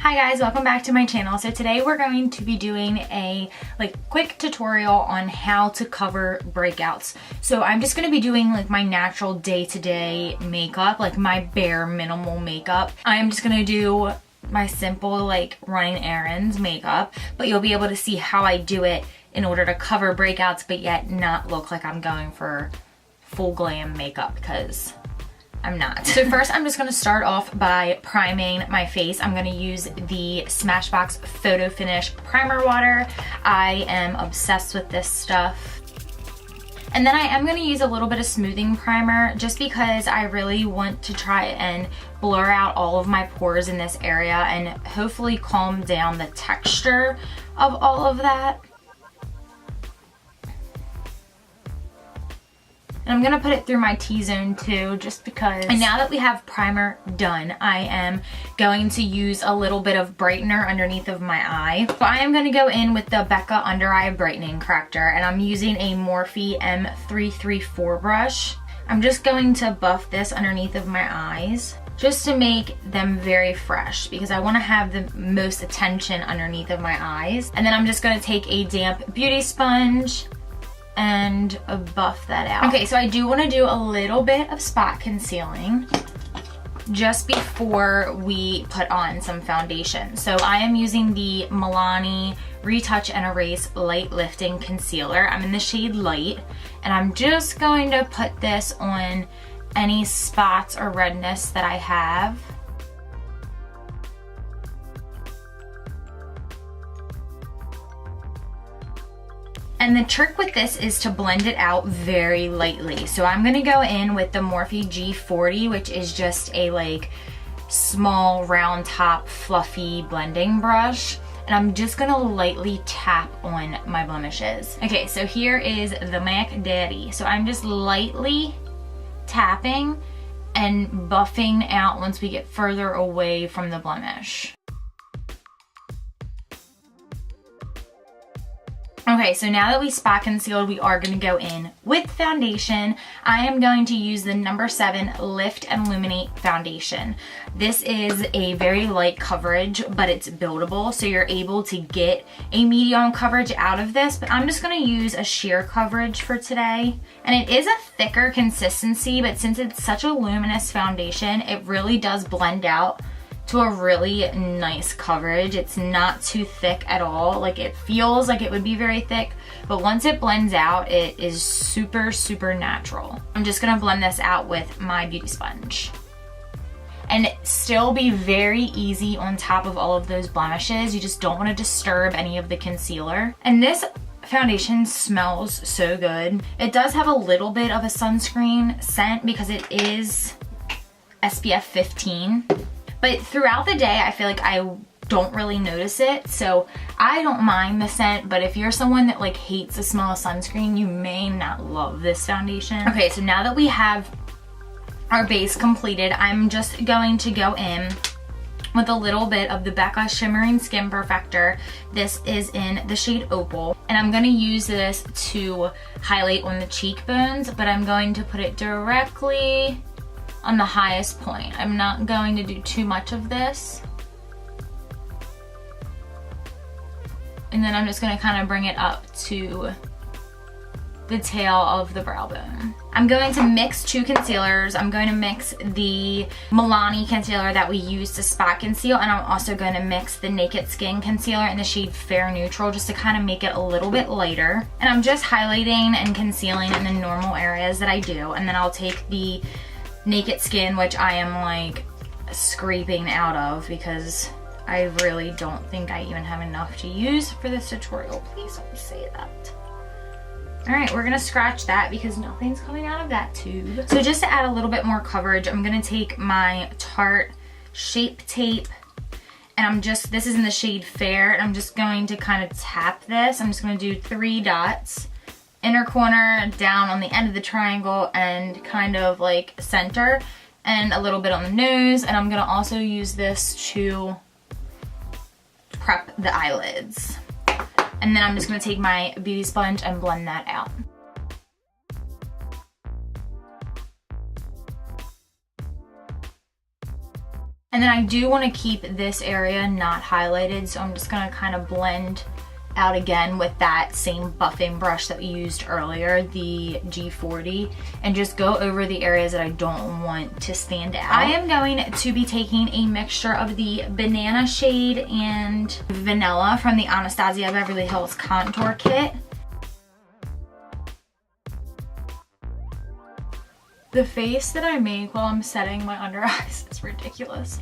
Hi guys, welcome back to my channel. So today we're going to be doing a quick tutorial on how to cover breakouts. So I'm just going to be doing my natural day-to-day makeup, my bare minimal makeup. I'm just going to do my simple running errands makeup, but you'll be able to see how I do it in order to cover breakouts but yet not look like I'm going for full glam makeup, because I'm not. So first I'm just gonna start off by priming my face. I'm gonna use the Smashbox Photo Finish Primer Water. I am obsessed with this stuff. And then I am gonna use a little bit of smoothing primer just because I really want to try and blur out all of my pores in this area and hopefully calm down the texture of all of that. And I'm gonna put it through my T-zone too, just because. And now that we have primer done, I am going to use a little bit of brightener underneath of my eye. So I am gonna go in with the Becca Under Eye Brightening Corrector, and I'm using a Morphe M334 brush. I'm just going to buff this underneath of my eyes, just to make them very fresh, because I wanna have the most attention underneath of my eyes. And then I'm just gonna take a damp beauty sponge and buff that out. Okay, so I do want to do a little bit of spot concealing just before we put on some foundation. So I am using the Milani Retouch and Erase Light Lifting Concealer. I'm in the shade Light, and I'm just going to put this on any spots or redness that I have. And the trick with this is to blend it out very lightly. So I'm gonna go in with the Morphe G40, which is just a small round top fluffy blending brush. And I'm just gonna lightly tap on my blemishes. Okay, so here is the Mac Daddy. So I'm just lightly tapping and buffing out once we get further away from the blemish. Okay, so now that we spot concealed, we are gonna go in with foundation. I am going to use the number 7 Lift and Illuminate Foundation. This is a very light coverage, but it's buildable, so you're able to get a medium coverage out of this, but I'm just gonna use a sheer coverage for today. And it is a thicker consistency, but since it's such a luminous foundation, it really does blend out to a really nice coverage. It's not too thick at all. It feels like it would be very thick, but once it blends out, it is super, super natural. I'm just gonna blend this out with my beauty sponge. And still be very easy on top of all of those blemishes. You just don't wanna disturb any of the concealer. And this foundation smells so good. It does have a little bit of a sunscreen scent because it is SPF 15. But throughout the day, I feel like I don't really notice it, so I don't mind the scent, but if you're someone that hates the smell of sunscreen, you may not love this foundation. Okay, so now that we have our base completed, I'm just going to go in with a little bit of the Becca Shimmering Skin Perfector. This is in the shade Opal, and I'm gonna use this to highlight on the cheekbones, but I'm going to put it directly on the highest point. I'm not going to do too much of this. And then I'm just gonna kind of bring it up to the tail of the brow bone. I'm going to mix 2 concealers. I'm going to mix the Milani concealer that we use to spot conceal, and I'm also going to mix the Naked Skin concealer in the shade Fair Neutral just to kind of make it a little bit lighter. And I'm just highlighting and concealing in the normal areas that I do, and then I'll take the Naked Skin, which I am scraping out of because I really don't think I even have enough to use for this tutorial. Please don't say that. All right, we're gonna scratch that because nothing's coming out of that tube. So just to add a little bit more coverage, I'm gonna take my Tarte Shape Tape, and this is in the shade Fair, and I'm just going to kind of tap this. I'm just gonna do 3 dots. Inner corner, down on the end of the triangle, and kind of center, and a little bit on the nose. And I'm gonna also use this to prep the eyelids. And then I'm just gonna take my beauty sponge and blend that out. And then I do want to keep this area not highlighted, so I'm just going to kind of blend out again with that same buffing brush that we used earlier, the G40, and just go over the areas that I don't want to stand out. I am going to be taking a mixture of the banana shade and vanilla from the Anastasia Beverly Hills contour kit. The face that I make while I'm setting my under eyes is ridiculous.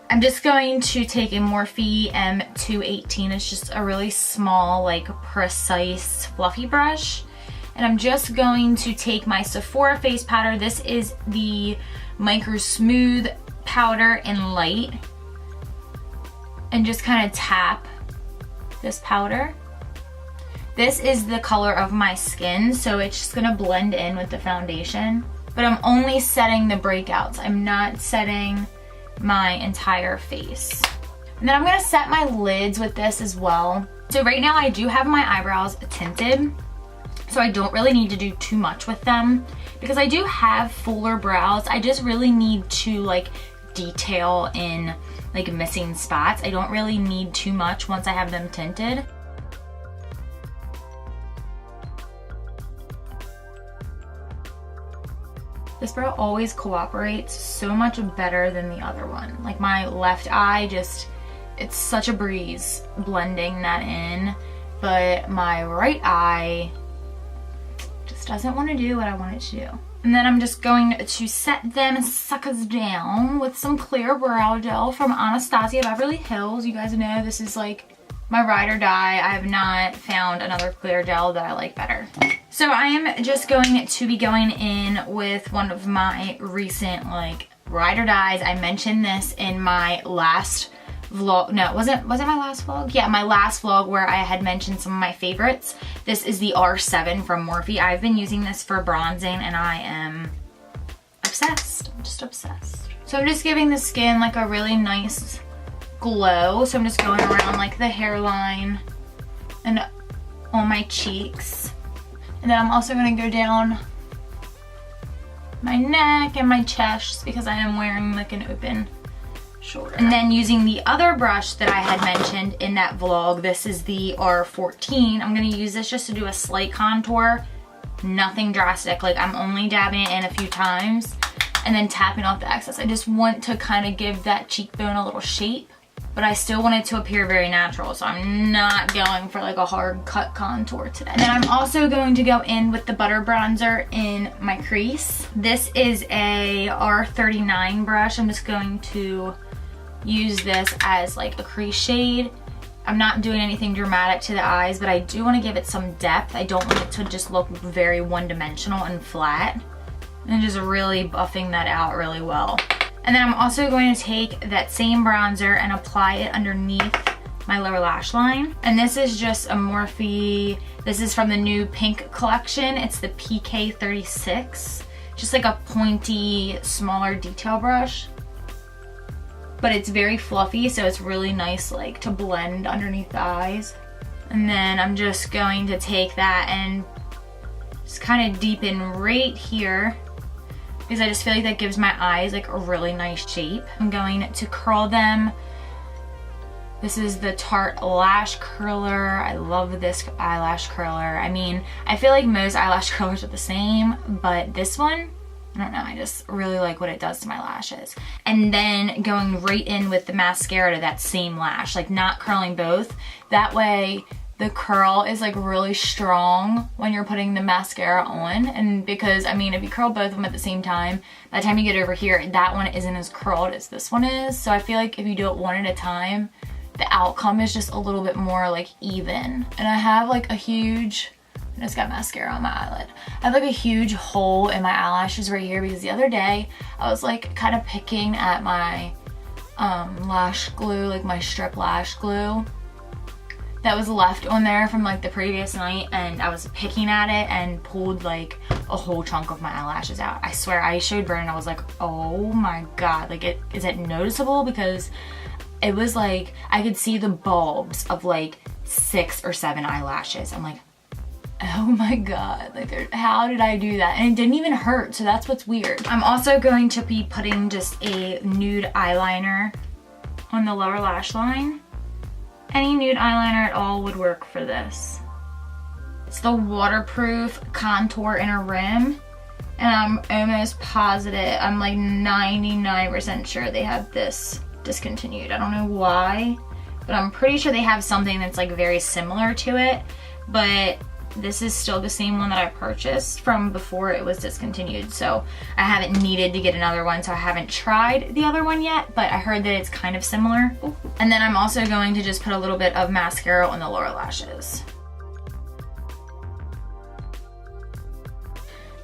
I'm just going to take a Morphe M218. It's just a really small, like precise, fluffy brush. And I'm just going to take my Sephora face powder. This is the Micro Smooth powder in light. And just kind of tap this powder. This is the color of my skin, so it's just gonna blend in with the foundation. But I'm only setting the breakouts. I'm not setting my entire face. And then I'm gonna set my lids with this as well. So right now I do have my eyebrows tinted, so I don't really need to do too much with them because I do have fuller brows. I just really need to like detail in like missing spots. I don't really need too much once I have them tinted. This brow always cooperates so much better than the other one. Like my left eye just, it's such a breeze blending that in, but my right eye just doesn't want to do what I want it to do. And then I'm just going to set them suckers down with some clear brow gel from Anastasia Beverly Hills. You guys know this is like my ride or die. I have not found another clear gel that I like better. So I am just going to be going in with one of my recent like ride or dies. I mentioned this in my last vlog. No, was it my last vlog? Yeah, my last vlog where I had mentioned some of my favorites. This is the R7 from Morphe. I've been using this for bronzing and I am obsessed. I'm just obsessed. So I'm just giving the skin like a really nice glow. So I'm just going around like the hairline and on my cheeks. And then I'm also going to go down my neck and my chest because I am wearing like an open shoulder. And then using the other brush that I had mentioned in that vlog, this is the R14. I'm going to use this just to do a slight contour, nothing drastic. Like I'm only dabbing it in a few times and then tapping off the excess. I just want to kind of give that cheekbone a little shape, but I still want it to appear very natural, so I'm not going for like a hard cut contour today. And then I'm also going to go in with the butter bronzer in my crease. This is a R39 brush. I'm just going to use this as like a crease shade. I'm not doing anything dramatic to the eyes, but I do want to give it some depth. I don't want it to just look very one-dimensional and flat. And just really buffing that out really well. And then I'm also going to take that same bronzer and apply it underneath my lower lash line. And this is just a Morphe, this is from the new pink collection. It's the PK36. Just like a pointy, smaller detail brush. But it's very fluffy, so it's really nice like to blend underneath the eyes. And then I'm just going to take that and just kind of deepen right here, because I just feel like that gives my eyes like a really nice shape. I'm going to curl them. This is the Tarte Lash Curler. I love this eyelash curler. I mean, I feel like most eyelash curlers are the same, but this one, I don't know, I just really like what it does to my lashes. And then going right in with the mascara to that same lash, like not curling both. That way the curl is like really strong when you're putting the mascara on. And because, I mean, if you curl both of them at the same time, by the time you get over here, that one isn't as curled as this one is. So I feel like if you do it one at a time, the outcome is just a little bit more like even. And I have like a huge, I just got mascara on my eyelid. I have like a huge hole in my eyelashes right here because the other day I was like kind of picking at my lash glue, like my strip lash glue that was left on there from like the previous night, and I was picking at it and pulled like a whole chunk of my eyelashes out. I swear, I showed Brennan, I was like, oh my god, like is it noticeable? Because it was like, I could see the bulbs of like 6 or 7 eyelashes. I'm like, Oh my god, like how did I do that? And it didn't even hurt, so that's what's weird. I'm also going to be putting just a nude eyeliner on the lower lash line. Any nude eyeliner at all would work for this. It's the waterproof contour inner rim, and I'm almost positive, I'm like 99% sure they have this discontinued. I don't know why, but I'm pretty sure they have something that's like very similar to it, but this is still the same one that I purchased from before it was discontinued. So I haven't needed to get another one, so I haven't tried the other one yet, but I heard that it's kind of similar. And then I'm also going to just put a little bit of mascara on the lower lashes.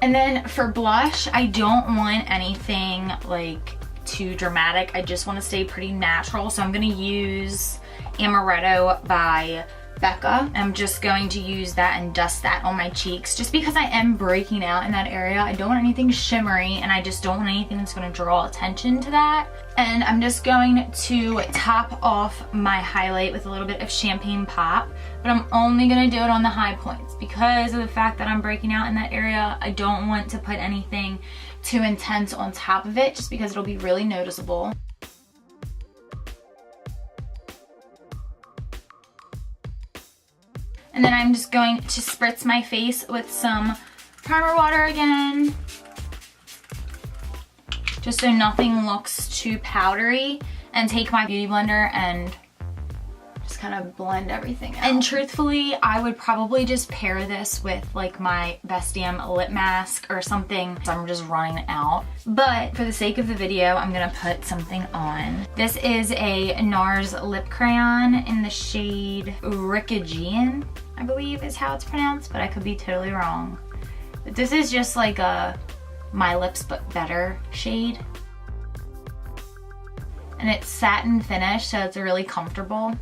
And then for blush, I don't want anything like too dramatic. I just want to stay pretty natural. So I'm going to use Amaretto by Becca. I'm just going to use that and dust that on my cheeks just because I am breaking out in that area. I don't want anything shimmery, and I just don't want anything that's going to draw attention to that. And I'm just going to top off my highlight with a little bit of Champagne Pop, but I'm only going to do it on the high points because of the fact that I'm breaking out in that area. I don't want to put anything too intense on top of it just because it'll be really noticeable. And then I'm just going to spritz my face with some primer water again, just so nothing looks too powdery, and take my beauty blender and just kind of blend everything out. And truthfully, I would probably just pair this with like my Best Damn lip mask or something. So I'm just running out. But for the sake of the video, I'm gonna put something on. This is a NARS lip crayon in the shade Rickagean, I believe is how it's pronounced, but I could be totally wrong. But this is just like a My Lips But Better shade. And it's satin finish, so it's really comfortable.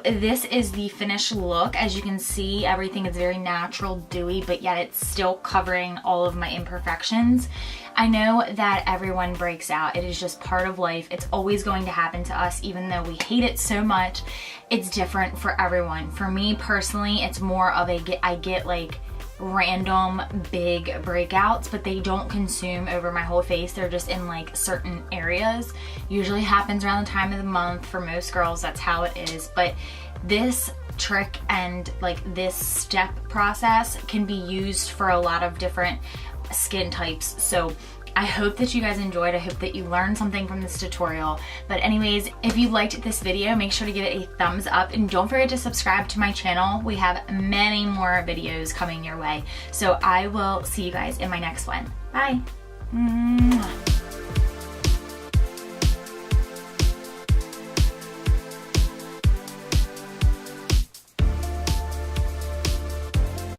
This is the finished look. As you can see, everything is very natural, dewy, but yet it's still covering all of my imperfections. I know that everyone breaks out. It is just part of life. It's always going to happen to us, even though we hate it so much. It's different for everyone. For me personally, it's more of I get like random big breakouts, but they don't consume over my whole face. They're just in like certain areas. Usually happens around the time of the month. For most girls, that's how it is. But this trick and like this step process can be used for a lot of different skin types. So I hope that you guys enjoyed. I hope that you learned something from this tutorial. But anyways, if you liked this video, make sure to give it a thumbs up, and don't forget to subscribe to my channel. We have many more videos coming your way. So I will see you guys in my next one. Bye.